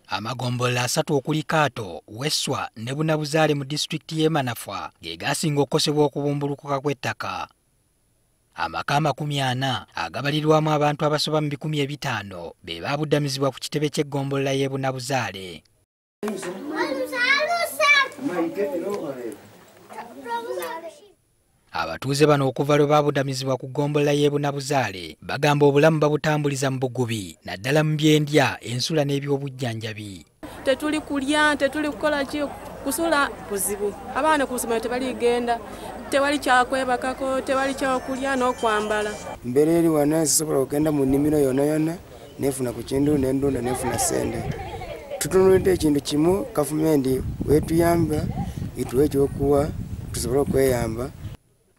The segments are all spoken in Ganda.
Amagombolola 3 okuli Kaato, Weswa ne Bunabuzale mu disitulikiti y'e Manafwa ge gasinga okukosebwa okubumbulukuka kw'ettaka. Amaka 40 agabalirwamu abantu abasoba mu 500 be baabudamizibwa ku kitebe ky'eggombolola y'e Bunabuzale. Abatuuze bano okuva lwe baabudamizibwa ku ggombolola y'e Bunabuzale bagamba obulamu babutambuliza mu bugubi naddala mu by'endya, ensula n'ebyobujjanjabi. Tetuli kulya, tetuli kukola ki, kusula kuzibu. Abaana ku ssomero tebaligenda, tewali kyakwebakako, tewali kyakulya n'okwambala. Mbeera eri wano sisobola okugenda mu nnimiro yonna yonna neefuna ku kintu n'endunda neefuna ssente. Tutunuulidde ekintu kimu, gavumenti weetuyamba ituwe ekyokuwa tusobole okweyamba.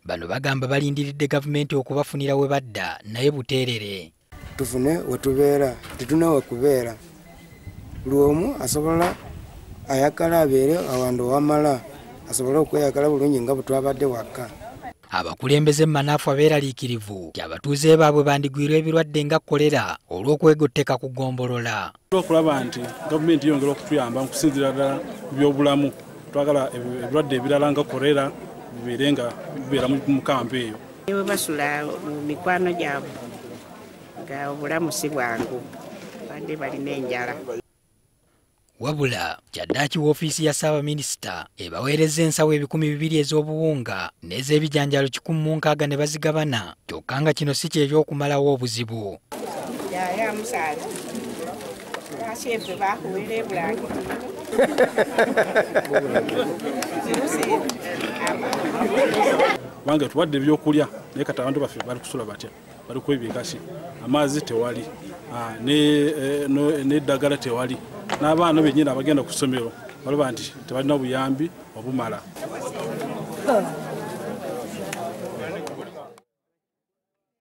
Bano bagamba balindiridde gavumenti okubafunira we badda naye buteerere. Tufune we tubeera, tetune we kubeera. Buli omu asobola ayagala abeere awantu wamala, asobole okweyagala bulungi nga bwe twabadde waka. Abakulembeze Manafwa beeraliikirivu abatuuze baabwe bandigwirwa ebirwadde nga kolera olw'okwegotteka ku ggombolola. Okulaba nti gavumenti yongera okutuyamba okusinziira ddala ku byobulamu, twagala ebirwadde ebirala nga kolera bibeere nga bibeera mu kampu eyo. Bwe basula mu mikwano gyabwe nga obulamu si bwangu, badde balina enjala. Wabula kyaddaaki w'ofiisi ya Ssaabaminisita ebaweereza ensawo 200 ez'obuwunga n'ez'ebijanjaalo 160 ne bazigabana, kyokka nga kino si ky'ekyokumalawo obuzibu. Kubanga tuwadde ebyokulya naye kati abantu baffe bali kusula batya, bali kwebikasi, amazzi tewali, n'eddagala tewali. N'abaana bennyini abagenda ku ssomero balaba nti tebalina buyambi obumala.